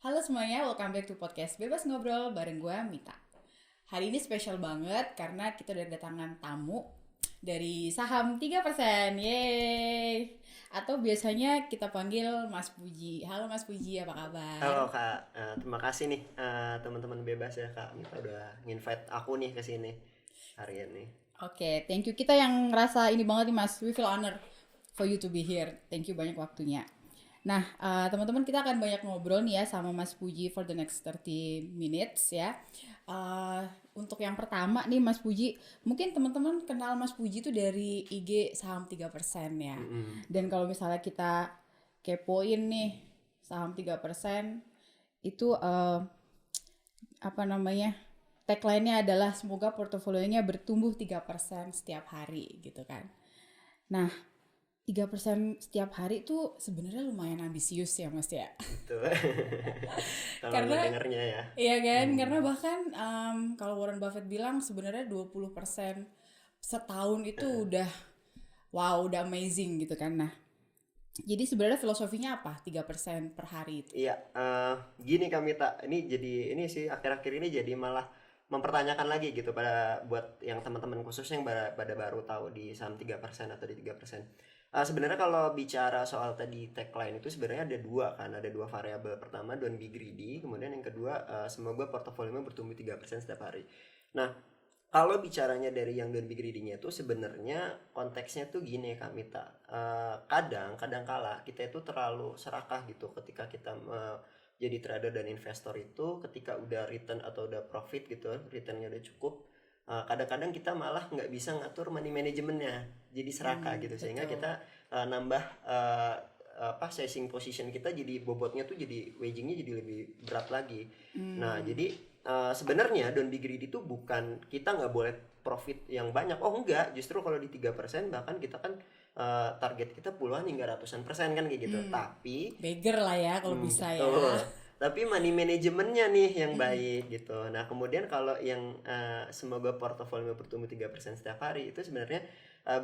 Halo semuanya, welcome back to podcast Bebas Ngobrol bareng gue, Mita. Hari ini spesial banget karena kita udah kedatangan tamu dari saham 3%. Yeay! Atau biasanya kita panggil Mas Puji. Halo Mas Puji, apa kabar? Halo Kak, terima kasih nih teman-teman bebas ya Kak, Mita udah nginvite aku nih ke sini hari ini. Oke, thank you. Kita yang ngerasa ini banget nih Mas, we feel honor for you to be here. Thank you banyak waktunya. Nah, teman-teman kita akan banyak ngobrol nih ya sama Mas Puji for the next 30 minutes ya. Eh, untuk yang pertama nih Mas Puji, mungkin teman-teman kenal Mas Puji tuh dari IG saham 3% ya. Mm-mm. Dan kalau misalnya kita kepoin nih saham 3% itu apa namanya? Tagline-nya adalah semoga portofolionya bertumbuh 3% setiap hari gitu kan. Nah, 3% setiap hari itu sebenarnya lumayan ambisius ya Mas ya. Gitu. Kalau Karena ngedengarnya ya. iya kan, karena Hmm. bahkan kalau Warren Buffett bilang sebenarnya 20% setahun itu Eh, udah wow, udah amazing gitu kan. Nah, jadi sebenarnya filosofinya apa? 3% per hari itu. Iya, gini Kak Mita, ini sih akhir-akhir ini jadi malah mempertanyakan lagi gitu pada buat yang teman-teman khusus yang pada baru tahu di saham 3% atau di 3%. Sebenarnya kalau bicara soal tadi tagline itu sebenarnya ada dua kan, ada dua variabel. Pertama, don't be greedy, kemudian yang kedua, semoga portofoliomu bertumbuh 3% setiap hari. Nah, kalau bicaranya dari yang don't be greedy-nya itu sebenarnya konteksnya tuh gini Kak Mita. Kadang kala kita itu terlalu serakah gitu ketika kita jadi trader dan investor itu ketika udah return atau udah profit gitu, returnnya udah cukup. Kadang-kadang kita malah nggak bisa ngatur money manajemennya, jadi serakah gitu sehingga Betul. kita nambah sizing position kita, jadi bobotnya tuh jadi wagingnya jadi lebih berat lagi. Nah Hmm, jadi sebenarnya don't be greedy itu bukan kita nggak boleh profit yang banyak. Oh enggak, justru kalau di 3% bahkan kita kan target kita puluhan hingga ratusan persen kan kayak gitu. Tapi beggar lah ya kalau bisa ya. betul. Tapi money manajemennya nih yang baik gitu. Nah, kemudian kalau yang semoga portofolio bertumbuh 3% setiap hari itu sebenarnya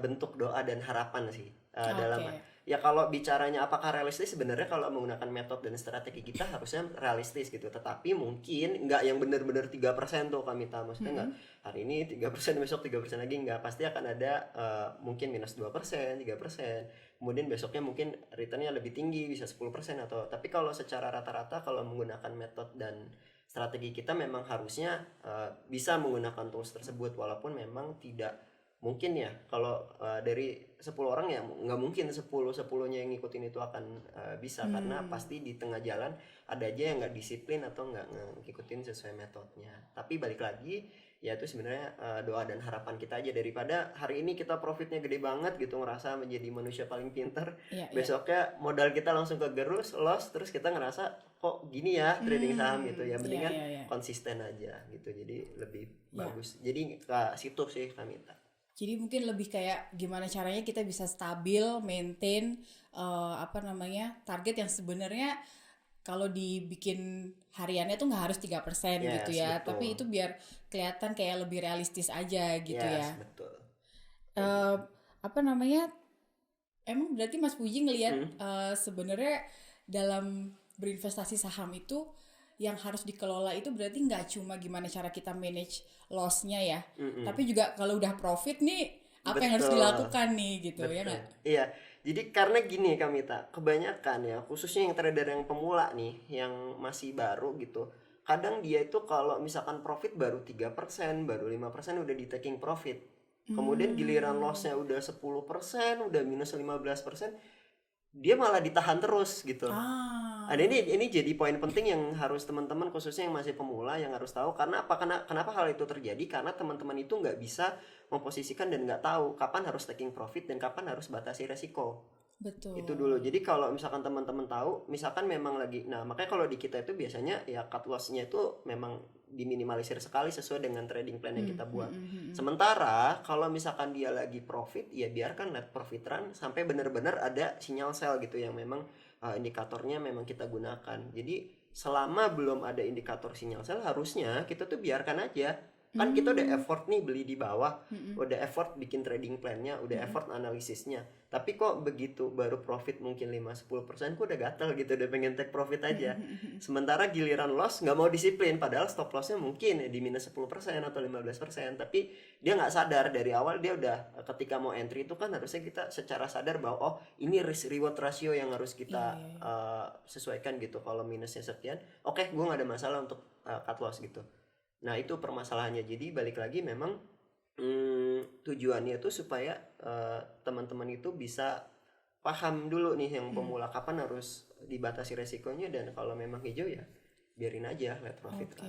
bentuk doa dan harapan sih. Dalam Oke. ya kalau bicaranya apakah realistis, sebenarnya kalau menggunakan metode dan strategi kita harusnya realistis gitu. Tetapi mungkin nggak yang benar-benar 3% tuh kami tahu. Maksudnya nggak hari ini 3% besok 3% lagi, nggak, pasti akan ada mungkin minus 2% 3%, kemudian besoknya mungkin returnnya lebih tinggi bisa 10%. Atau tapi kalau secara rata-rata kalau menggunakan metode dan strategi kita memang harusnya bisa menggunakan tools tersebut, walaupun memang tidak mungkin ya kalau dari 10 orang ya nggak mungkin 10-10-nya yang ngikutin itu akan bisa, karena pasti di tengah jalan ada aja yang nggak disiplin atau nggak ngikutin sesuai metodenya. Tapi balik lagi ya itu sebenarnya doa dan harapan kita aja, daripada hari ini kita profitnya gede banget gitu ngerasa menjadi manusia paling pintar, Iya, iya. besoknya modal kita langsung kegerus loss, terus kita ngerasa kok gini ya trading saham gitu. Ya Iya, mendingan iya, iya. konsisten aja gitu, jadi lebih Iya. bagus. Jadi ke situ sih kami minta. Jadi mungkin lebih kayak gimana caranya kita bisa stabil, maintain apa namanya target yang sebenarnya kalau dibikin hariannya tuh nggak harus 3% gitu Yes, ya, tapi betul. itu biar kelihatan kayak lebih realistis aja gitu Yes, ya. betul. Kayak Eh gitu. apa namanya? Emang berarti Mas Puji ngelihat Hmm, sebenarnya dalam berinvestasi saham itu yang harus dikelola itu berarti nggak cuma gimana cara kita manage loss-nya ya, mm-mm. tapi juga kalau udah profit nih apa yang harus Betul. dilakukan nih gitu ya Betul. nggak? Iya. Jadi karena gini Kamita, kebanyakan ya, khususnya yang trader yang pemula nih, yang masih baru gitu. Kadang dia itu kalau misalkan profit baru 3% baru 5% udah di taking profit. Kemudian giliran Hmm. lossnya udah 10% udah minus 15%, dia malah ditahan terus gitu. Ada Ah. ini jadi poin penting yang harus teman-teman khususnya yang masih pemula yang harus tahu. Karena apa? Kenapa hal itu terjadi? Karena teman-teman itu nggak bisa memposisikan dan nggak tahu kapan harus taking profit dan kapan harus batasi resiko. Itu dulu. Betul. Jadi kalau misalkan teman-teman tahu, misalkan memang lagi, nah makanya kalau di kita itu biasanya ya cut loss-nya itu memang diminimalisir sekali sesuai dengan trading plan yang kita buat. Sementara kalau misalkan dia lagi profit, ya biarkan net profit run sampai benar-benar ada sinyal sell gitu yang memang indikatornya memang kita gunakan. Jadi selama belum ada indikator sinyal sell, harusnya kita tuh biarkan aja. Kan kita udah effort nih beli di bawah, udah effort bikin trading plan-nya, udah effort analisisnya. Tapi kok begitu baru profit mungkin 5-10%, kok udah gatel gitu, udah pengen take profit aja. Sementara giliran loss nggak mau disiplin, padahal stop loss-nya mungkin di minus 10% atau 15%. Tapi dia nggak sadar dari awal, dia udah ketika mau entry itu kan harusnya kita secara sadar bahwa oh ini risk reward ratio yang harus kita sesuaikan gitu. Kalau minusnya sekian, oke, gue nggak ada masalah untuk cut loss gitu. Nah itu permasalahannya. Jadi balik lagi memang tujuannya itu supaya teman-teman itu bisa paham dulu nih yang pemula kapan harus dibatasi resikonya, dan kalau memang hijau ya biarin aja let profit Oke. kan.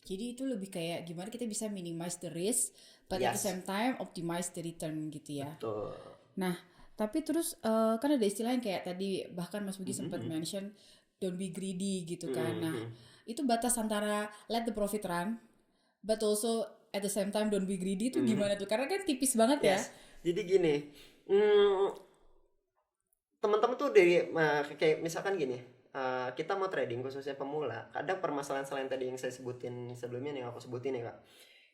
Jadi itu lebih kayak gimana kita bisa minimize the risk, but at the Yes. same time optimize the return gitu ya. Betul. Nah, tapi terus kan ada istilah yang kayak tadi bahkan Mas Bugi sempat mention don't be greedy gitu kan. Nah, itu batas antara let the profit run, but also at the same time don't be greedy itu gimana tuh? Karena kan tipis banget ya. Yes. Jadi gini, teman-teman tuh dari kayak misalkan gini, kita mau trading khususnya pemula, kadang permasalahan selain tadi yang saya sebutin sebelumnya nih, yang aku sebutin ya Kak,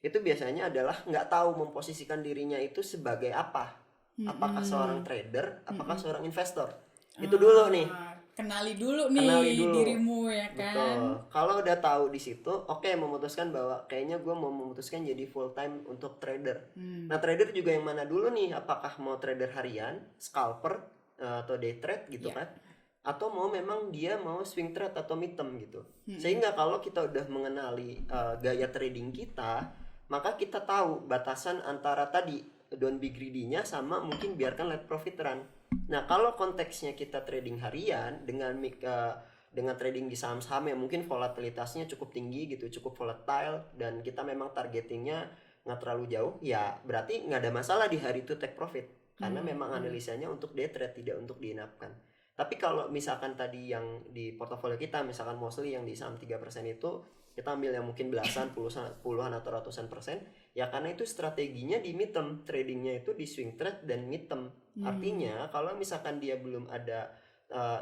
itu biasanya adalah nggak tahu memposisikan dirinya itu sebagai apa. Apakah seorang trader, apakah seorang investor. Itu dulu nih. Kenali dulu nih Kenali dulu. dirimu ya kan. Betul. Kalau udah tahu di situ, oke, memutuskan bahwa kayaknya gue mau memutuskan jadi full time untuk trader. Nah, trader juga yang mana dulu nih? Apakah mau trader harian, scalper, atau day trade gitu kan? Atau mau memang dia mau swing trade atau mid term gitu. Sehingga kalau kita udah mengenali gaya trading kita, maka kita tahu batasan antara tadi don't be greedy-nya sama mungkin biarkan let profit run. Nah, kalau konteksnya kita trading harian dengan trading di saham-saham yang mungkin volatilitasnya cukup tinggi gitu, cukup volatile, dan kita memang targetingnya nggak terlalu jauh, ya berarti nggak ada masalah di hari itu take profit. Karena memang analisanya untuk day trade, tidak untuk diinapkan. Tapi kalau misalkan tadi yang di portofolio kita, misalkan mostly yang di saham 3% itu, kita ambil yang mungkin belasan, puluhan atau ratusan persen, ya karena itu strateginya di mid term, tradingnya itu di swing trade dan mid term. Artinya kalau misalkan dia belum ada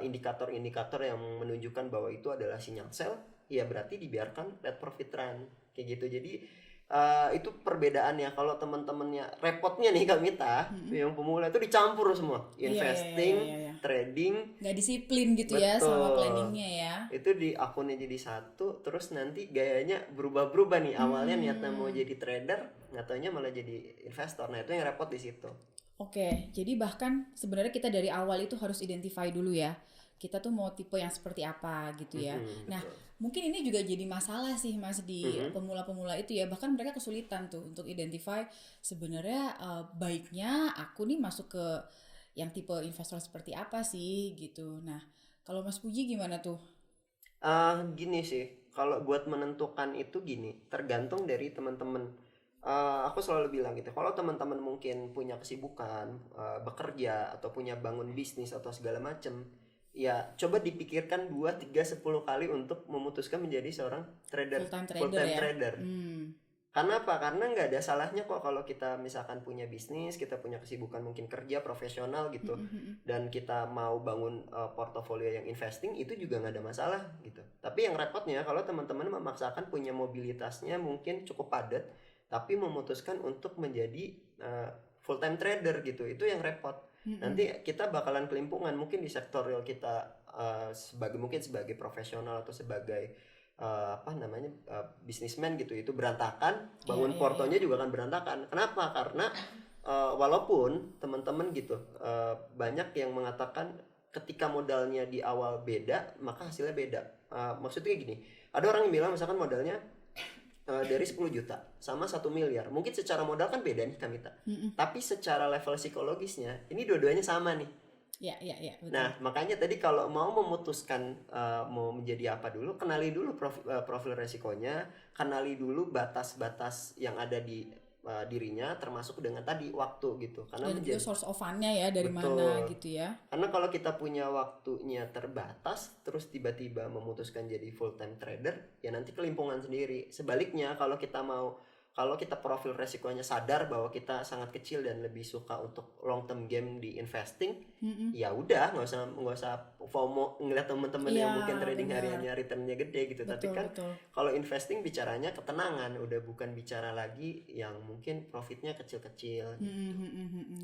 indikator-indikator yang menunjukkan bahwa itu adalah sinyal sell, ya berarti dibiarkan let profit run kayak gitu. Jadi itu perbedaannya. Kalau teman-temannya repotnya nih Kak Mita, yang pemula itu dicampur semua, investing, trading, nggak disiplin gitu ya sama planningnya ya. itu di akunnya jadi satu, terus nanti gayanya berubah-berubah nih. Awalnya niatnya mau jadi trader, nggak taunya malah jadi investor. Nah itu yang repot di situ. Oke, jadi bahkan sebenarnya kita dari awal itu harus identify dulu ya. Kita tuh mau tipe yang seperti apa gitu ya. Nah, mungkin ini juga jadi masalah sih Mas di pemula-pemula itu ya. Bahkan mereka kesulitan tuh untuk identify sebenarnya baiknya aku nih masuk ke yang tipe investor seperti apa sih gitu. Nah, kalau Mas Puji gimana tuh? Gini sih, kalau buat menentukan itu gini, tergantung dari teman-teman. Aku selalu bilang gitu, kalau teman-teman mungkin punya kesibukan, bekerja atau punya bangun bisnis atau segala macem, ya coba dipikirkan 2, 3, 10 kali untuk memutuskan menjadi seorang trader, Full time trader. Karena apa? Karena nggak ada salahnya kok kalau kita misalkan punya bisnis, kita punya kesibukan mungkin kerja profesional gitu, dan kita mau bangun portofolio yang investing, itu juga nggak ada masalah gitu. Tapi yang repotnya kalau teman-teman memaksakan punya mobilitasnya mungkin cukup padat, tapi memutuskan untuk menjadi full time trader gitu, itu yang repot. Nanti kita bakalan kelimpungan mungkin di sektor real kita, mungkin sebagai profesional atau sebagai bisnismen gitu, itu berantakan, bangun portonya juga akan berantakan. Kenapa? Karena walaupun teman-teman gitu banyak yang mengatakan ketika modalnya di awal beda maka hasilnya beda. Maksudnya gini, ada orang yang bilang misalkan modalnya dari 10 juta sama 1 miliar, mungkin secara modal kan beda nih Kamita, tapi secara level psikologisnya ini dua-duanya sama nih. Ya, betul. Nah, makanya tadi kalau mau memutuskan mau menjadi apa dulu, kenali dulu profil resikonya, kenali dulu batas-batas yang ada di dirinya, termasuk dengan tadi waktu gitu. Karena dan juga source of fund-nya ya dari mana gitu ya. Karena kalau kita punya waktunya terbatas, terus tiba-tiba memutuskan jadi full time trader, ya nanti kelimpungan sendiri. Sebaliknya kalau kita mau kalau kita profil resikonya sadar bahwa kita sangat kecil dan lebih suka untuk long term game di investing, ya udah nggak usah FOMO ngeliat temen-temen yang Iya, mungkin trading benar. hariannya returnnya gede gitu. Tapi Betul, kan betul. kalau investing bicaranya ketenangan, udah bukan bicara lagi yang mungkin profitnya kecil-kecil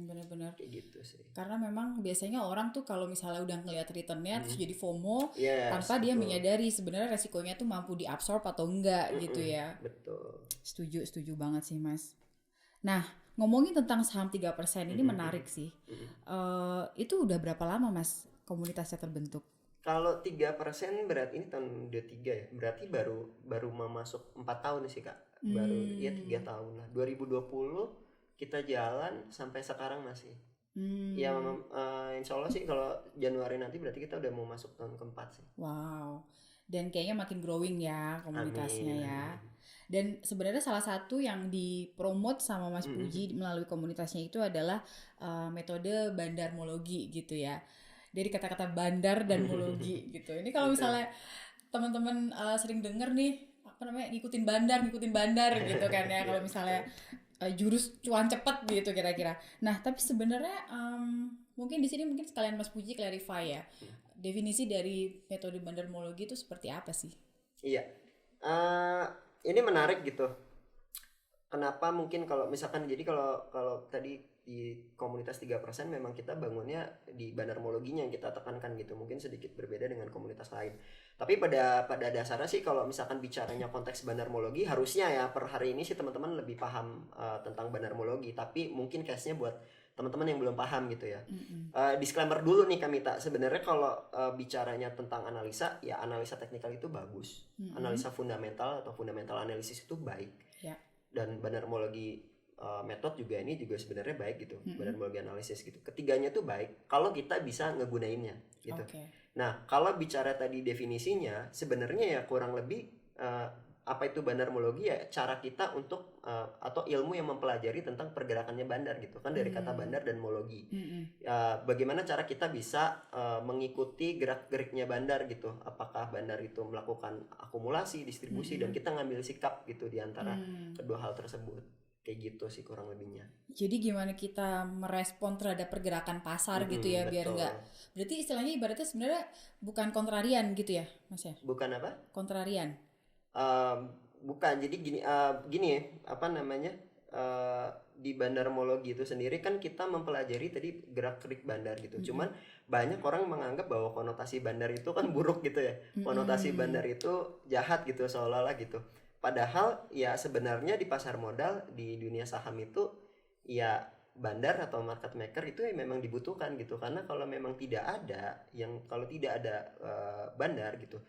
Benar-benar. kayak gitu sih. Karena memang biasanya orang tuh kalau misalnya udah ngelihat returnnya terus jadi FOMO Yes, tanpa dia betul. menyadari sebenarnya resikonya tuh mampu diabsorb atau enggak gitu ya. Betul. Setuju banget sih Mas. Nah, ngomongin tentang saham 3% ini menarik sih. Itu udah berapa lama Mas komunitasnya terbentuk? Kalau 3% berarti ini tahun 23 ya. Berarti baru mau masuk 4 tahun sih, Kak. Baru ya 3 tahun lah. 2020 kita jalan sampai sekarang masih. Ya insya Allah sih kalau Januari nanti berarti kita udah mau masuk tahun keempat sih. Wow. Dan kayaknya makin growing ya komunitasnya Amin. ya. Dan sebenarnya salah satu yang dipromot sama Mas Puji melalui komunitasnya itu adalah metode bandarmologi gitu ya. Dari kata-kata bandar dan mologi gitu. Ini kalau misalnya teman-teman sering denger nih apa namanya ngikutin bandar gitu kan ya. Kalau misalnya jurus cuan cepet gitu kira-kira. Nah tapi sebenarnya mungkin di sini mungkin sekalian Mas Puji clarify ya. Definisi dari metode bandarmologi itu seperti apa sih? Iya. Ini menarik gitu. Kenapa mungkin kalau misalkan jadi kalau tadi di komunitas 3% memang kita bangunnya di bandarmologinya yang kita tekankan gitu. Mungkin sedikit berbeda dengan komunitas lain. Tapi pada dasarnya sih kalau misalkan bicaranya konteks bandarmologi harusnya ya per hari ini sih teman-teman lebih paham tentang bandarmologi. Tapi mungkin case-nya buat teman-teman yang belum paham gitu ya. Disclaimer dulu nih Kamita, sebenarnya kalau bicaranya tentang analisa, ya analisa teknikal itu bagus. Analisa fundamental atau fundamental analisis itu baik. Ya. Dan bandarmologi metode juga ini juga sebenarnya baik gitu. Bandarmologi analisis gitu. Ketiganya tuh baik kalau kita bisa ngegunainnya gitu. Nah, kalau bicara tadi definisinya, sebenarnya ya kurang lebih apa itu bandarmologi ya cara kita untuk atau ilmu yang mempelajari tentang pergerakannya bandar gitu kan dari kata bandar dan mologi. Bagaimana cara kita bisa mengikuti gerak-geriknya bandar gitu. Apakah bandar itu melakukan akumulasi, distribusi dan kita ngambil sikap gitu di antara kedua hal tersebut. Kayak gitu sih kurang lebihnya. Jadi gimana kita merespon terhadap pergerakan pasar gitu ya biar enggak. Berarti istilahnya ibaratnya sebenarnya bukan kontrarian gitu ya, Mas ya? Bukan apa? Kontrarian. Bukan. Jadi gini ya, apa namanya? Di bandarmologi itu sendiri kan kita mempelajari tadi gerak-gerik bandar gitu. Cuman banyak orang menganggap bahwa konotasi bandar itu kan buruk gitu ya. Konotasi bandar itu jahat gitu seolah-olah gitu. Padahal ya sebenarnya di pasar modal di dunia saham itu ya bandar atau market maker itu ya memang dibutuhkan gitu. Karena kalau memang tidak ada bandar gitu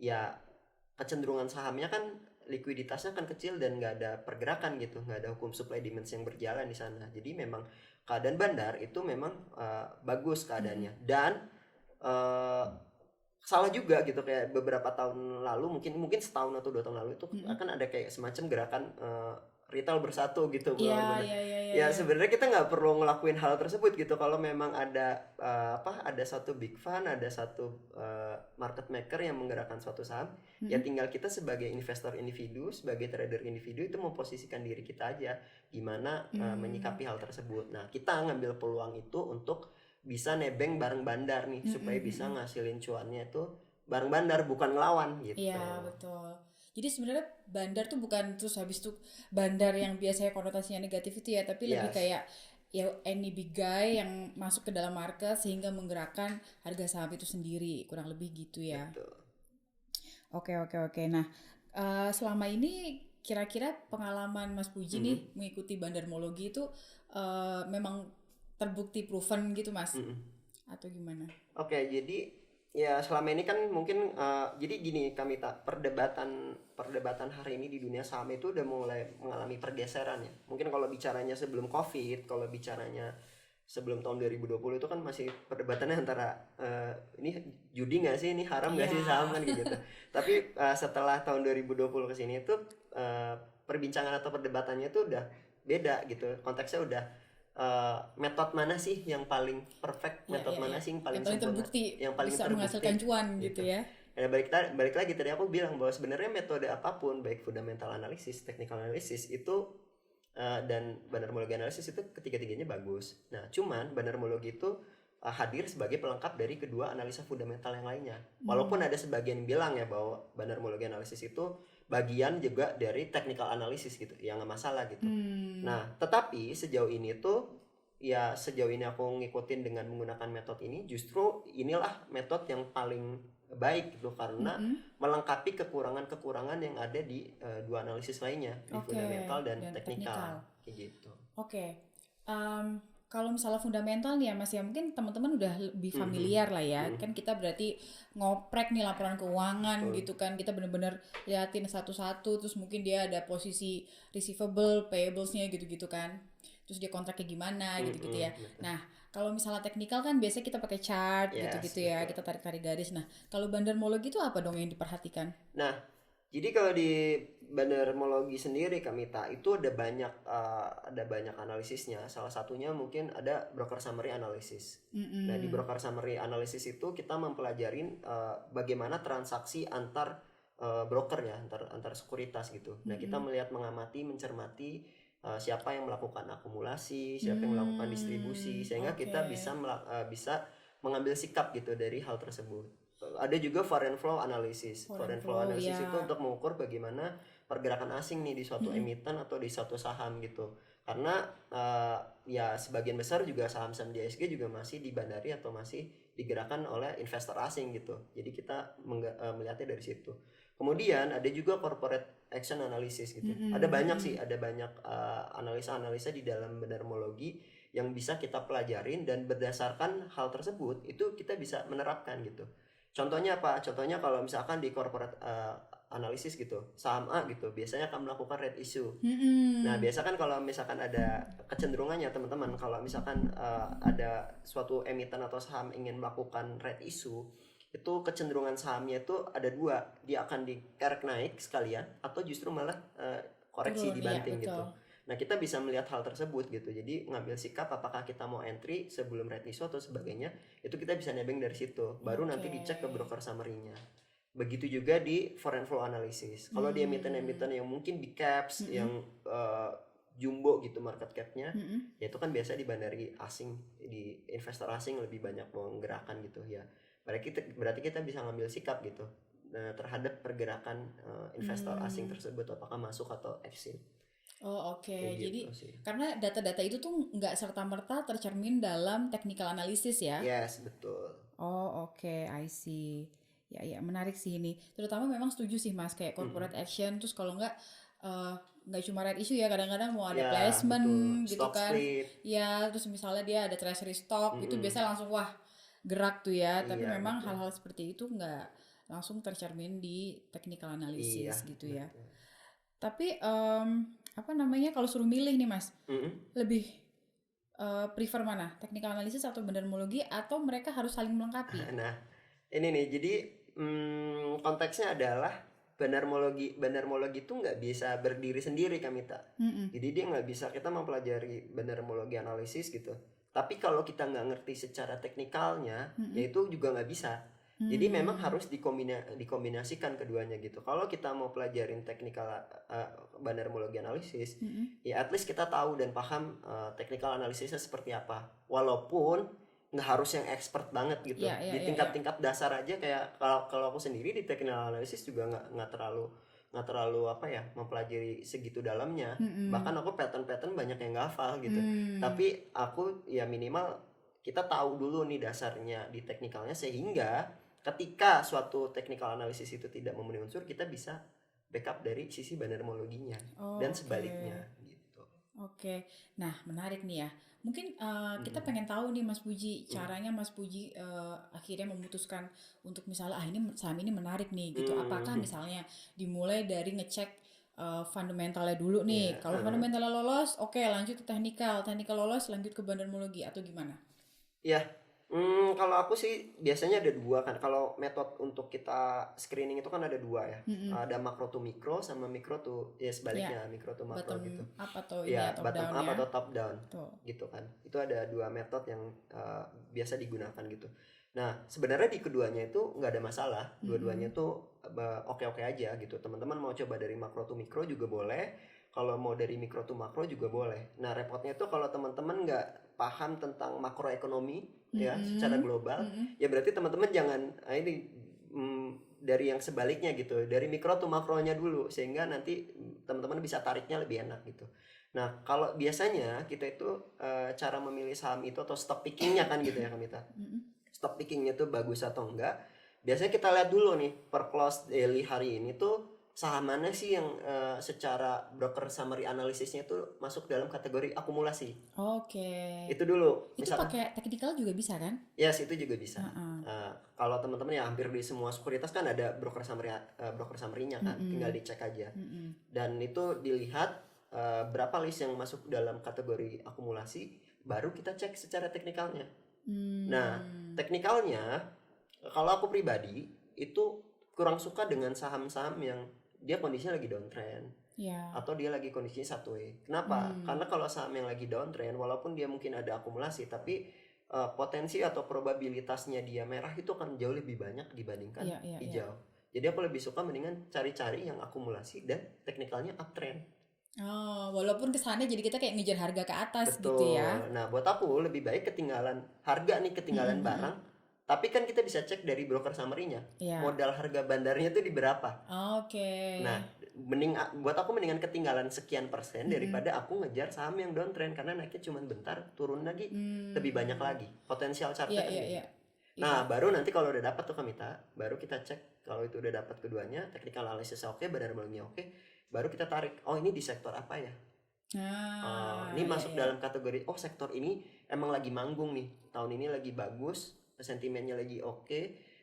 ya kecenderungan sahamnya kan likuiditasnya kan kecil dan nggak ada pergerakan gitu, nggak ada hukum supply demand yang berjalan di sana. Jadi memang keadaan bandar itu memang bagus keadaannya dan salah juga gitu kayak beberapa tahun lalu mungkin setahun atau 2 tahun lalu itu akan ada kayak semacam gerakan retail bersatu gitu. Ya sebenarnya kita nggak perlu ngelakuin hal tersebut gitu kalau memang ada ada satu big fund, ada satu market maker yang menggerakkan suatu saham, ya tinggal kita sebagai investor individu, sebagai trader individu itu memposisikan diri kita aja gimana menyikapi hal tersebut. Nah kita ngambil peluang itu untuk bisa nebeng bareng bandar nih supaya bisa ngasilin cuannya itu bareng bandar bukan ngelawan gitu. Iya betul. Jadi sebenarnya bandar tuh bukan terus habis itu bandar yang biasanya konotasinya negatif itu ya, tapi lebih kayak ya any big guy yang masuk ke dalam market sehingga menggerakkan harga saham itu sendiri, kurang lebih gitu ya. Betul. Oke. Nah selama ini kira-kira pengalaman Mas Puji nih mengikuti bandarmologi itu memang terbukti proven gitu Mas? Atau gimana? Oke, jadi ya selama ini kan mungkin jadi gini Kamita, perdebatan hari ini di dunia saham itu udah mulai mengalami pergeseran ya. Mungkin kalau bicaranya sebelum Covid, kalau bicaranya sebelum tahun 2020 itu kan masih perdebatannya antara ini judi nggak sih, ini haram nggak sih saham kan gitu. Tapi setelah tahun 2020 ke sini itu perbincangan atau perdebatannya itu udah beda gitu. Konteksnya udah metode mana sih yang paling perfect, metode mana sih yang paling sempurna, terbukti yang paling bisa terbukti menghasilkan cuan gitu ya. Ya, balik lagi tadi aku bilang bahwa sebenarnya metode apapun, baik fundamental analysis, technical analysis itu dan banarmologi analisis itu ketiga-tiganya bagus. Nah, cuman banarmologi itu hadir sebagai pelengkap dari kedua analisa fundamental yang lainnya. Walaupun ada sebagian bilang ya bahwa banarmologi analisis itu bagian juga dari technical analysis gitu, yang nggak masalah gitu. Nah, tetapi sejauh ini tuh ya sejauh ini aku ngikutin dengan menggunakan metode ini, justru inilah metode yang paling baik gitu karena melengkapi kekurangan-kekurangan yang ada di dua analisis lainnya, di fundamental dan teknikal kayak gitu. Kalau misalnya fundamental nih ya Mas ya, mungkin teman-teman udah lebih familiar lah ya. Kan kita berarti ngoprek nih laporan keuangan gitu kan. Kita bener-bener liatin satu-satu, terus mungkin dia ada posisi receivable, payables-nya gitu-gitu kan. Terus dia kontraknya gimana gitu-gitu ya. Nah, kalau misalnya teknikal kan biasanya kita pakai chart gitu-gitu ya. Kita tarik-tarik garis. Nah, kalau bandarmologi itu apa dong yang diperhatikan? Nah, jadi kalau di bandarmologi sendiri Kamita itu ada banyak analisisnya. Salah satunya mungkin ada broker summary analysis. Nah, di broker summary analysis itu kita mempelajarin bagaimana transaksi antar broker ya, antar sekuritas gitu. Nah, kita melihat, mengamati, mencermati siapa yang melakukan akumulasi, siapa yang melakukan distribusi, sehingga kita bisa mengambil sikap gitu dari hal tersebut. Ada juga foreign flow analysis. Foreign flow analysis itu untuk mengukur bagaimana pergerakan asing nih di suatu emiten atau di suatu saham gitu. Karena ya sebagian besar juga saham-saham di ISG juga masih dibandari atau masih digerakkan oleh investor asing gitu. Jadi kita melihatnya dari situ. Kemudian ada juga corporate action analysis gitu. Ada banyak sih, ada banyak analisa-analisa di dalam bandarmologi yang bisa kita pelajarin, dan berdasarkan hal tersebut itu kita bisa menerapkan gitu. Contohnya apa? Contohnya kalau misalkan di corporate analisis gitu, saham A gitu, biasanya akan melakukan red issue. Nah, biasa kan kalau misalkan ada kecenderungannya teman-teman, kalau misalkan ada suatu emiten atau saham ingin melakukan red issue, itu kecenderungan sahamnya itu ada dua, dia akan dikerek naik sekalian atau justru malah koreksi dibanting gitu. Nah, kita bisa melihat hal tersebut gitu. Jadi ngambil sikap apakah kita mau entry sebelum red issue atau sebagainya, itu kita bisa nebeng dari situ. Baru nanti dicek ke broker summary-nya. Begitu juga di foreign flow analysis. Kalau di emiten-emiten yang mungkin big caps, yang jumbo gitu market cap-nya, ya itu kan biasa di bandari asing, di investor asing lebih banyak menggerakkan gitu ya. Berarti kita bisa ngambil sikap gitu terhadap pergerakan investor asing tersebut, apakah masuk atau exit. Jadi Gitu sih. karena data-data itu tuh nggak serta-merta tercermin dalam technical analysis ya? Yes, betul. I see. Ya, menarik sih ini. Terutama memang setuju sih Mas, kayak corporate action, terus kalau nggak cuma red issue ya, kadang-kadang mau ada placement betul. gitu Stock kan. split. Ya, terus misalnya dia ada treasury stock, itu biasa langsung wah gerak tuh ya. Tapi memang betul. hal-hal seperti itu nggak langsung tercermin di technical analysis gitu ya. Tapi kalau suruh milih nih Mas, lebih prefer mana? Technical analysis atau bandarmologi, atau mereka harus saling melengkapi? Nah, ini nih, jadi konteksnya adalah bandarmologi itu nggak bisa berdiri sendiri Kamita. Jadi dia nggak bisa, kita mempelajari bandarmologi analisis gitu. Tapi kalau kita nggak ngerti secara teknikalnya, ya itu juga nggak bisa. Jadi memang harus dikombinasikan keduanya gitu. Kalau kita mau pelajarin teknikal bandarmologi analisis, ya at least kita tahu dan paham teknikal analisisnya seperti apa. Walaupun nggak harus yang expert banget gitu. Di tingkat-tingkat dasar aja, kayak kalau aku sendiri di technical analysis juga nggak terlalu mempelajari segitu dalamnya. Bahkan aku pattern banyak yang nggak hafal gitu. Tapi aku ya minimal kita tahu dulu nih dasarnya di teknikalnya, sehingga ketika suatu technical analysis itu tidak memenuhi unsur, kita bisa backup dari sisi bandarmologinya dan sebaliknya gitu. Nah menarik nih ya. Mungkin kita pengen tahu nih Mas Puji, caranya Mas Puji akhirnya memutuskan untuk misalnya ini saham ini menarik nih gitu. Apakah misalnya dimulai dari ngecek fundamentalnya dulu nih. Kalau fundamentalnya lolos, lanjut ke teknikal lolos, lanjut ke bandarmologi, atau gimana? Ya, kalau aku sih biasanya ada dua kan. Kalau metode untuk kita screening itu kan ada dua ya. Ada makro to mikro sama mikro to sebaliknya, mikro to makro bottom gitu. up atau top bottom down up ya. atau top down gitu kan. Itu ada dua metode yang biasa digunakan gitu. Nah, sebenarnya di keduanya itu nggak ada masalah. Dua-duanya tuh oke-oke aja gitu. Teman-teman mau coba dari makro to mikro juga boleh. Kalau mau dari mikro to makro juga boleh. Nah, repotnya tuh kalau teman-teman nggak paham tentang makroekonomi ya secara global, ya berarti teman-teman jangan dari yang sebaliknya gitu. Dari mikro to makronya dulu sehingga nanti teman-teman bisa tariknya lebih enak gitu. Nah, kalau biasanya kita itu cara memilih saham itu atau stock pickingnya kan gitu ya Kamita. Stock pickingnya tuh bagus atau enggak, biasanya kita lihat dulu nih per close daily hari ini tuh saham mana sih yang secara broker summary analisisnya tuh masuk dalam kategori akumulasi. Oke. Itu dulu Itu misalkan pakai technical juga bisa kan? yes itu juga bisa. Kalau teman-teman ya hampir di semua sekuritas kan ada broker summary-nya kan, tinggal dicek aja. Dan itu dilihat berapa list yang masuk dalam kategori akumulasi, baru kita cek secara teknikalnya. Nah, teknikalnya kalau aku pribadi itu kurang suka dengan saham-saham yang dia kondisinya lagi downtrend atau dia lagi kondisinya satu Kenapa? Karena kalau saham yang lagi downtrend walaupun dia mungkin ada akumulasi tapi potensi atau probabilitasnya dia merah itu akan jauh lebih banyak dibandingkan hijau. Jadi aku lebih suka mendingan cari-cari yang akumulasi dan teknikalnya uptrend. Oh, walaupun kesannya jadi kita kayak ngejar harga ke atas Betul. gitu ya. Nah, buat aku lebih baik ketinggalan harga nih, ketinggalan barang. Tapi kan kita bisa cek dari broker summary-nya. Modal harga bandarnya itu di berapa. Oke. Nah, buat aku mendingan ketinggalan sekian persen daripada aku ngejar saham yang downtrend karena naiknya cuma bentar, turun lagi lebih banyak lagi. Potensial chartnya kan gitu. Nah, baru nanti kalau udah dapat tuh Kamita, baru kita cek kalau itu udah dapat keduanya, technical analysis oke, bandar malangnya oke, baru kita tarik. Oh, ini di sektor apa ya? Ini masuk dalam kategori sektor ini emang lagi manggung nih, tahun ini lagi bagus, sentimennya lagi oke,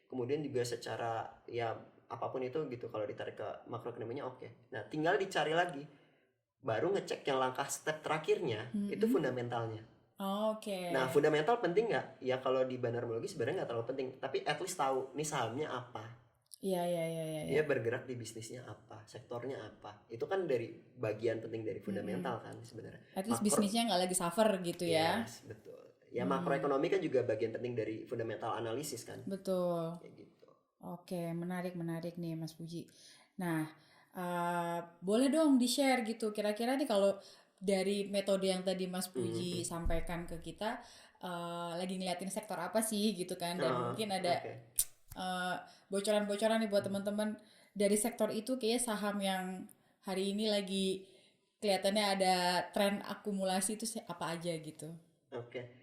kemudian juga secara ya apapun itu gitu kalau ditarik ke makroekonominya oke. Nah, tinggal dicari lagi, baru ngecek yang langkah step terakhirnya itu fundamentalnya. Oke. Nah, fundamental penting nggak? Ya kalau di bandarmologi sebenarnya nggak terlalu penting, tapi at least tahu nih sahamnya apa. Iya. Dia bergerak di bisnisnya apa, sektornya apa. Itu kan dari bagian penting dari fundamental kan sebenarnya. At least bisnisnya nggak lagi suffer gitu ya. Yes, betul. Ya makroekonomi kan juga bagian penting dari fundamental analisis kan. Betul. Kayak gitu. Oke, menarik nih Mas Puji. Nah, boleh dong di-share gitu. Kira-kira nih kalau dari metode yang tadi Mas Puji sampaikan ke kita, lagi ngeliatin sektor apa sih gitu kan. Dan mungkin ada bocoran-bocoran nih buat teman-teman dari sektor itu kayak saham yang hari ini lagi kelihatannya ada tren akumulasi itu apa aja gitu. Oke.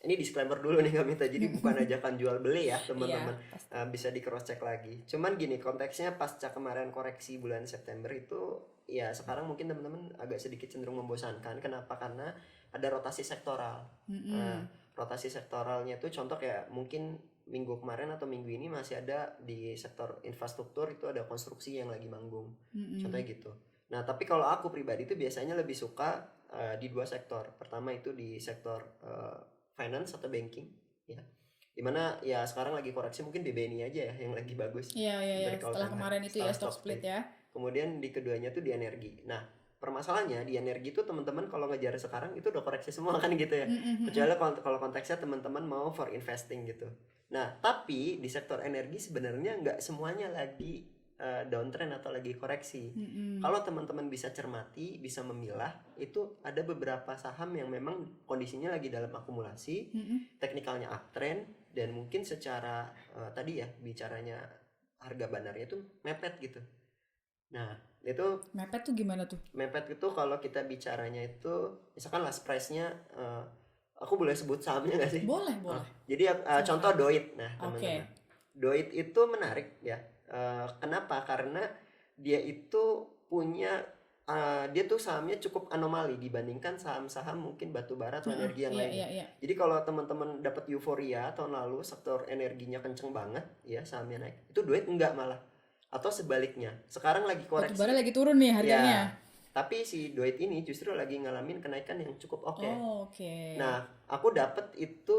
Ini disclaimer dulu nih Kamita, jadi bukan ajakan jual beli ya teman-teman. Bisa di cross check lagi. Cuman gini, konteksnya pasca kemarin koreksi bulan September itu ya sekarang mungkin teman-teman agak sedikit cenderung membosankan. Kenapa? Karena ada rotasi sektoral. Rotasi sektoralnya itu contoh kayak mungkin minggu kemarin atau minggu ini masih ada di sektor infrastruktur itu ada konstruksi yang lagi manggung. Contohnya gitu. Nah, tapi kalau aku pribadi itu biasanya lebih suka di dua sektor. Pertama itu di sektor finance atau banking ya. Dimana ya sekarang lagi koreksi mungkin BBNI aja ya yang lagi bagus. Iya. Setelah kemarin itu ya stock split ya. Kemudian di keduanya tuh di energi. Nah, permasalahannya di energi tuh teman-teman kalau ngejar sekarang itu udah koreksi semua kan gitu ya. Kecuali kalau konteksnya teman-teman mau for investing gitu. Nah, tapi di sektor energi sebenarnya nggak semuanya lagi downtrend atau lagi koreksi. Kalau teman-teman bisa cermati, bisa memilah, itu ada beberapa saham yang memang kondisinya lagi dalam akumulasi, teknikalnya uptrend, dan mungkin secara tadi ya bicaranya harga bandarnya itu mepet gitu. Nah, itu mepet tuh gimana tuh? Mepet itu kalau kita bicaranya itu misalkan last price-nya aku boleh sebut sahamnya nggak sih? Boleh. Jadi contoh Doit. Nah, teman-teman. Doit itu menarik ya. Kenapa? Karena dia itu punya dia tuh sahamnya cukup anomali dibandingkan saham-saham mungkin batu bara atau energi yang lainnya. Jadi kalau teman-teman dapat euforia tahun lalu sektor energinya kenceng banget ya sahamnya naik. Itu Doit enggak malah. Atau sebaliknya. Sekarang lagi koreksi. Batu bara lagi turun nih harganya. Ya, tapi si Doit ini justru lagi ngalamin kenaikan yang cukup oke. Nah, aku dapat itu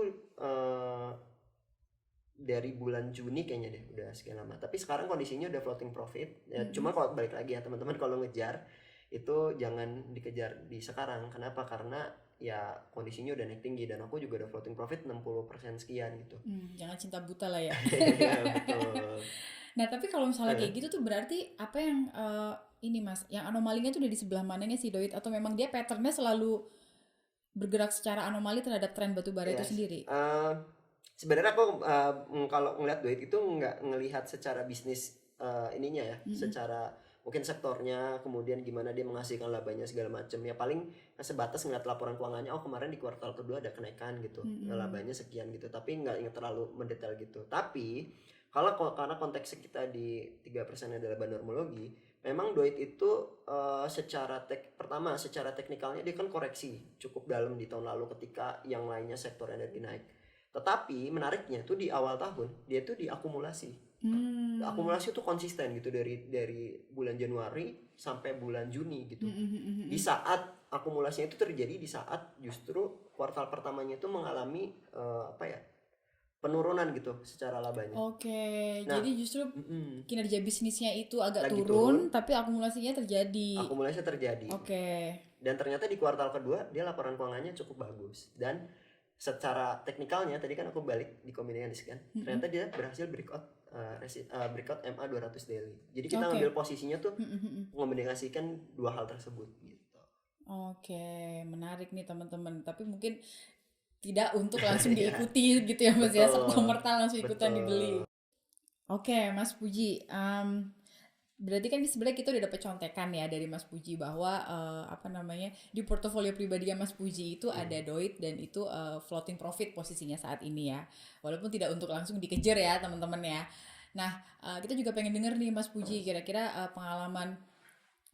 dari bulan Juni kayaknya deh, udah sekian lama. Tapi sekarang kondisinya udah floating profit. Ya, cuma kalau balik lagi ya teman-teman kalau ngejar itu jangan dikejar di sekarang. Kenapa? Karena ya kondisinya udah naik tinggi dan aku juga udah floating profit 60% sekian gitu. Jangan cinta buta lah ya. Iya, betul. Nah, tapi kalau misalnya kayak gitu tuh berarti apa yang ini Mas, yang anomalinya tuh udah di sebelah mananya si Doit, atau memang dia patternnya selalu bergerak secara anomali terhadap tren batu bara itu Yes. sendiri? Sebenarnya aku kalau ngelihat duit itu nggak ngelihat secara bisnis ininya ya, secara mungkin sektornya, kemudian gimana dia menghasilkan labanya segala macam. Ya paling sebatas ngeliat laporan keuangannya, oh kemarin di kuartal kedua ada kenaikan gitu, labanya sekian gitu. Tapi nggak ingat terlalu mendetail gitu. Tapi karena konteksnya kita di 3% adalah bandormologi, memang duit itu secara teknikalnya dia kan koreksi cukup dalam di tahun lalu ketika yang lainnya sektor energi naik. Tetapi menariknya tuh di awal tahun dia tuh diakumulasi. Akumulasi tuh konsisten gitu dari bulan Januari sampai bulan Juni gitu. Di saat akumulasinya itu terjadi di saat justru kuartal pertamanya itu mengalami penurunan gitu secara labanya. Oke, Nah, jadi justru kinerja bisnisnya itu agak lagi turun, tapi akumulasinya terjadi. akumulasi terjadi. Oke. Dan ternyata di kuartal kedua dia laporan keuangannya cukup bagus dan secara teknikalnya tadi kan aku balik dikombinasikan ternyata dia berhasil breakout MA 200 daily. Jadi kita ngambil posisinya tuh mengombinasikan dua hal tersebut gitu. Oke, menarik nih teman-teman. Tapi mungkin tidak untuk langsung diikuti gitu ya Mas ya, serta merta langsung ikutan dibeli. Oke, Mas Puji. Berarti kan sebenarnya kita udah dapet contekan ya dari Mas Puji bahwa di portofolio pribadinya Mas Puji itu ada Doit dan itu floating profit posisinya saat ini ya. Walaupun tidak untuk langsung dikejar ya teman-teman ya. Nah, kita juga pengen denger nih Mas Puji kira-kira pengalaman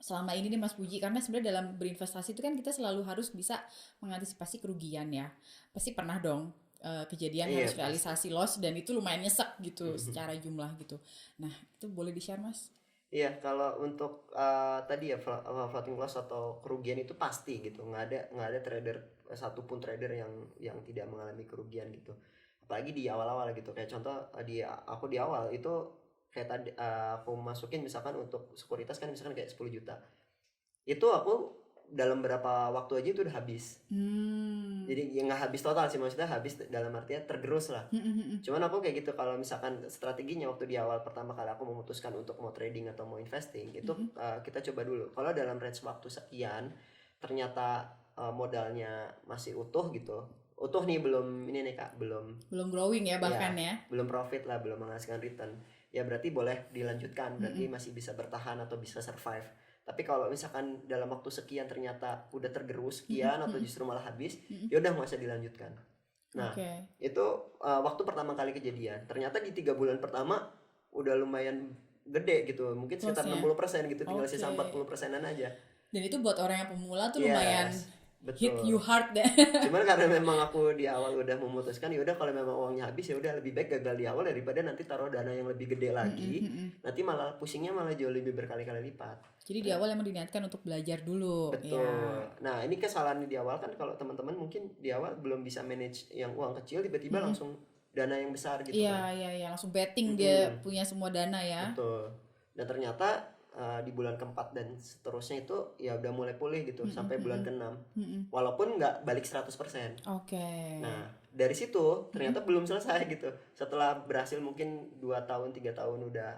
selama ini nih Mas Puji, karena sebenarnya dalam berinvestasi itu kan kita selalu harus bisa mengantisipasi kerugian ya. Pasti pernah dong kejadian harus realisasi loss dan itu lumayan nyesek gitu secara jumlah gitu. Nah, itu boleh di-share Mas? Iya, kalau untuk tadi ya floating loss atau kerugian itu pasti gitu, nggak ada trader satupun trader yang tidak mengalami kerugian gitu. Apalagi di awal-awal gitu, kayak contoh aku di awal itu kayak tadi aku masukin misalkan untuk sekuritas kan misalkan kayak 10 juta, itu aku dalam berapa waktu aja itu udah habis. Jadi ya nggak habis total sih, maksudnya habis dalam artinya tergerus lah. Cuman aku kayak gitu kalau misalkan strateginya waktu di awal pertama kali aku memutuskan untuk mau trading atau mau investing itu kita coba dulu. Kalau dalam range waktu sekian ternyata modalnya masih utuh gitu. Utuh nih belum ini nih Kak, belum growing ya bahkan ya. Belum profit lah, belum menghasilkan return. Ya berarti boleh dilanjutkan, berarti masih bisa bertahan atau bisa survive. Tapi kalau misalkan dalam waktu sekian ternyata udah tergerus sekian atau justru malah habis, ya udah nggak usah dilanjutkan. Nah, itu waktu pertama kali kejadian. Ternyata di 3 bulan pertama udah lumayan gede gitu, mungkin sekitar 60% gitu, tinggal sisa 40%-an aja. Dan itu buat orang yang pemula tuh lumayan betul. Hit you hard deh. Cuman karena memang aku di awal udah memutuskan ya udah kalau memang uangnya habis ya udah lebih baik gagal di awal daripada nanti taruh dana yang lebih gede lagi. Nanti malah pusingnya malah jauh lebih berkali-kali lipat. Jadi di awal emang diniatkan untuk belajar dulu. Betul. Ya. Nah, ini kesalahan di awal kan kalau teman-teman mungkin di awal belum bisa manage yang uang kecil tiba-tiba langsung dana yang besar gitu kan. Iya, langsung betting dia punya semua dana ya. Betul. Dan ternyata di bulan keempat dan seterusnya itu ya udah mulai pulih gitu sampai bulan ke-6. Walaupun nggak balik 100%. Nah, dari situ ternyata belum selesai gitu. Setelah berhasil mungkin 2 tahun, 3 tahun udah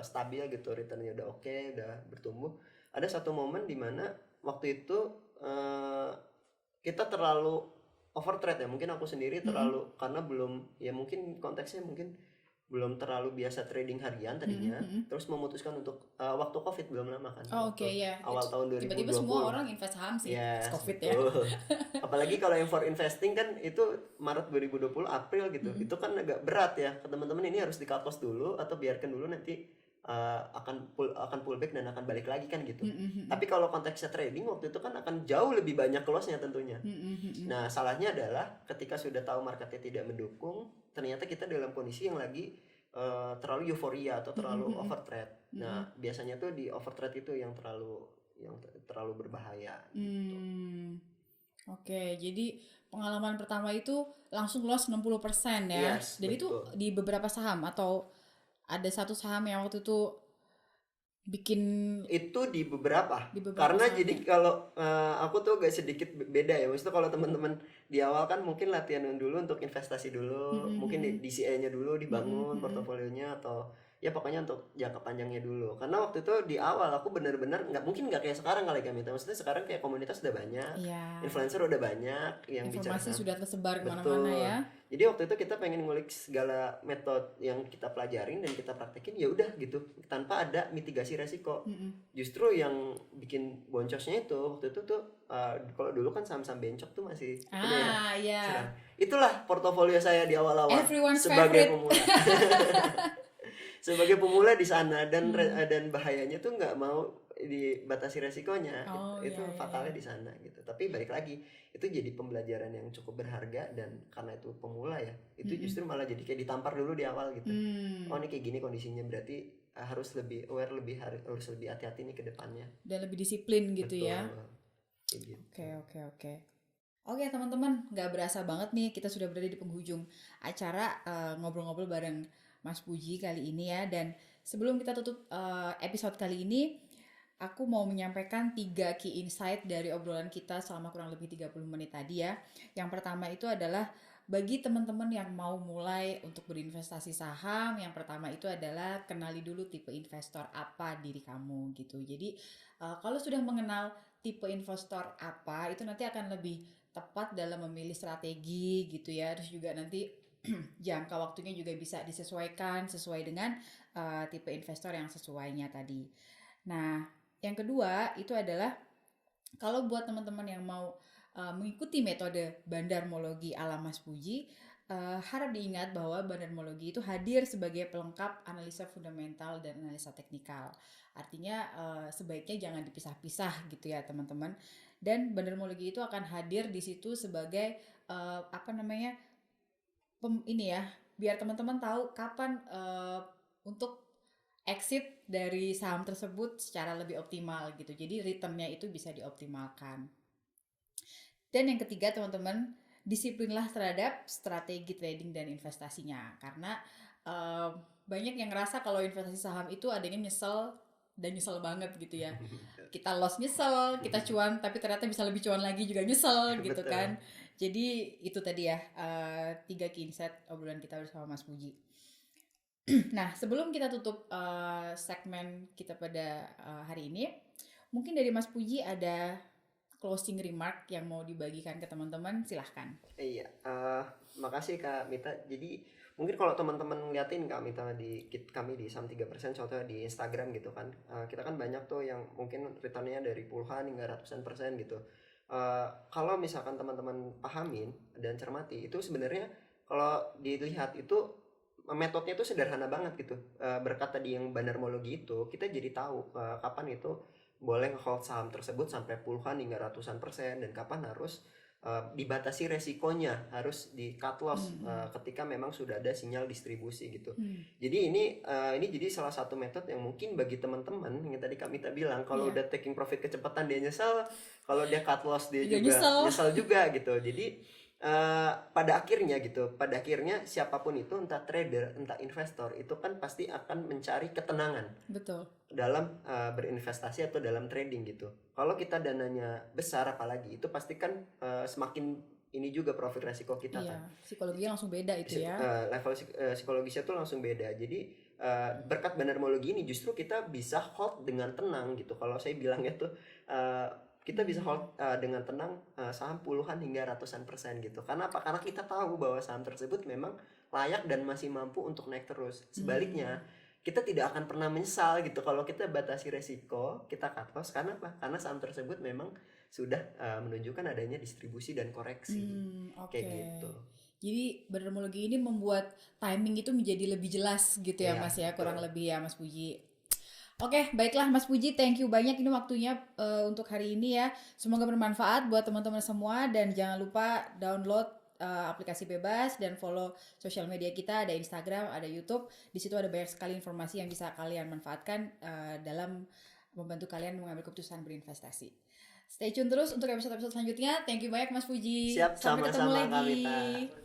stabil gitu, returnnya udah oke, udah bertumbuh. Ada satu momen di mana waktu itu kita terlalu overtrade ya. Mungkin aku sendiri terlalu karena belum ya mungkin konteksnya mungkin belum terlalu biasa trading harian tadinya, terus memutuskan untuk waktu COVID belum lama kan. Awal tahun 2020. Tiba-tiba semua orang invest saham sih. COVID ya. Apalagi kalau yang for investing kan itu Maret 2020 April gitu. Itu kan agak berat ya. Ke teman-teman ini harus di cut loss dulu atau biarkan dulu nanti akan pullback dan akan balik lagi kan gitu. Tapi kalau konteksnya trading waktu itu kan akan jauh lebih banyak lossnya tentunya. Nah, salahnya adalah ketika sudah tahu marketnya tidak mendukung, ternyata kita dalam kondisi yang lagi terlalu euforia atau terlalu overtrade. Nah, biasanya tuh di overtrade itu yang terlalu berbahaya gitu. Oke, jadi pengalaman pertama itu langsung loss 60% ya. Yes, dan betul. itu di beberapa saham atau ada satu saham yang waktu itu bikin Itu di beberapa. di beberapa Karena saham jadi ya? kalau aku tuh agak sedikit beda ya. Maksudnya kalau teman-teman di awal kan mungkin latihan dulu untuk investasi dulu, mungkin di Mm-mm, DCA-nya dulu mm-mm, dibangun mm-mm. portofolionya, atau ya pokoknya untuk jangka panjangnya dulu. Karena waktu itu di awal aku benar-benar nggak kayak sekarang kali kami. Maksudnya sekarang kayak komunitas udah banyak, Iya, influencer udah banyak yang bicara informasi saham. sudah tersebar kemana-mana ya. Betul. Jadi waktu itu kita pengen ngulik segala metode yang kita pelajarin dan kita praktekin, ya udah gitu, tanpa ada mitigasi resiko. Mm-mm. Justru yang bikin boncosnya itu waktu itu tuh kalau dulu kan saham-saham bencok tuh masih ini ya, Ah, serang. ya. Itulah portofolio saya di awal-awal Everyone's sebagai favorite. pemula. Sebagai pemula di sana, dan Hmm. dan bahayanya tuh nggak mau dibatasi resikonya. Oh, Itu ya, ya, ya. fatalnya di sana gitu. Tapi balik lagi, itu jadi pembelajaran yang cukup berharga, dan karena itu pemula ya, itu Mm-mm. justru malah jadi kayak ditampar dulu di awal gitu. Oh, Hmm. ini kayak gini kondisinya, berarti harus lebih aware, harus lebih hati-hati nih ke depannya. Dan lebih disiplin gitu Betul. ya. Kayak gitu. Oke, oke, oke. Oke teman-teman, nggak berasa banget nih kita sudah berada di penghujung acara ngobrol-ngobrol bareng Mas Puji kali ini ya. Dan sebelum kita tutup episode kali ini, aku mau menyampaikan 3 key insight dari obrolan kita selama kurang lebih 30 menit tadi ya. Yang pertama itu adalah bagi teman-teman yang mau mulai untuk berinvestasi saham, yang pertama itu adalah kenali dulu tipe investor apa diri kamu gitu. Jadi kalau sudah mengenal tipe investor apa, itu nanti akan lebih tepat dalam memilih strategi gitu ya. Terus juga nanti jangka waktunya juga bisa disesuaikan sesuai dengan tipe investor yang sesuainya tadi. Nah, yang kedua itu adalah kalau buat teman-teman yang mau mengikuti metode bandarmologi ala Mas Puji, harap diingat bahwa bandarmologi itu hadir sebagai pelengkap analisa fundamental dan analisa teknikal. Artinya sebaiknya jangan dipisah-pisah gitu ya teman-teman. Dan bandarmologi itu akan hadir di situ sebagai apa namanya ini ya, biar teman-teman tahu kapan untuk exit dari saham tersebut secara lebih optimal gitu. Jadi returnnya itu bisa dioptimalkan. Dan yang ketiga teman-teman, disiplinlah terhadap strategi trading dan investasinya. Karena banyak yang ngerasa kalau investasi saham itu adanya nyesel dan nyesel banget gitu ya. Kita loss nyesel, kita cuan tapi ternyata bisa lebih cuan lagi juga nyesel gitu Betul. kan. Jadi itu tadi ya 3 key insight obrolan kita bersama Mas Puji. Nah, sebelum kita tutup segmen kita pada hari ini, mungkin dari Mas Puji ada closing remark yang mau dibagikan ke teman-teman, silahkan. Iya, makasih Kak Mita. Jadi mungkin kalau teman-teman ngeliatin Kak Mita di kami di Saham 3%, contohnya di Instagram gitu kan, kita kan banyak tuh yang mungkin returnnya dari puluhan hingga ratusan persen gitu. Kalau misalkan teman-teman pahamin dan cermati, itu sebenarnya kalau dilihat itu metodenya itu sederhana banget gitu. Berkat tadi yang bandarmologi itu, kita jadi tahu kapan itu boleh nge-hold saham tersebut sampai puluhan hingga ratusan persen, dan kapan harus dibatasi resikonya, harus di cut loss ketika memang sudah ada sinyal distribusi gitu. Jadi ini jadi salah satu metode yang mungkin bagi teman-teman yang tadi Kak Mita bilang, kalau Iya. udah taking profit kecepatan dia nyesel, kalau dia cut loss dia Juga juga nyesel. nyesel juga gitu. Jadi pada akhirnya siapapun itu, entah trader entah investor, itu kan pasti akan mencari ketenangan Betul. dalam berinvestasi atau dalam trading gitu. Kalau kita dananya besar apalagi, itu pasti kan semakin ini juga profit resiko kita Iya, kan. psikologinya langsung beda itu ya. Level psikologisnya tuh langsung beda. Jadi berkat bandarmologi ini justru kita bisa hold dengan tenang gitu. Kalau saya bilangnya tuh kita bisa hold dengan tenang saham puluhan hingga ratusan persen gitu. Karena apa? Karena kita tahu bahwa saham tersebut memang layak dan masih mampu untuk naik terus. Sebaliknya, kita tidak akan pernah menyesal gitu kalau kita batasi resiko, kita cut loss. Karena apa? Karena saham tersebut memang sudah menunjukkan adanya distribusi dan koreksi. Oke. Kayak gitu. Jadi bandarmologi ini membuat timing itu menjadi lebih jelas gitu ya Iya, Mas ya, betul. kurang lebih ya Mas Puji. Oke, baiklah Mas Puji, thank you banyak ini waktunya untuk hari ini ya. Semoga bermanfaat buat teman-teman semua, dan jangan lupa download aplikasi bebas dan follow sosial media kita, ada Instagram, ada YouTube. Di situ ada banyak sekali informasi yang bisa kalian manfaatkan dalam membantu kalian mengambil keputusan berinvestasi. Stay tune terus untuk episode-episode selanjutnya. Thank you banyak Mas Puji. Siap, Sampai ketemu sama-sama Kak lagi. Mita.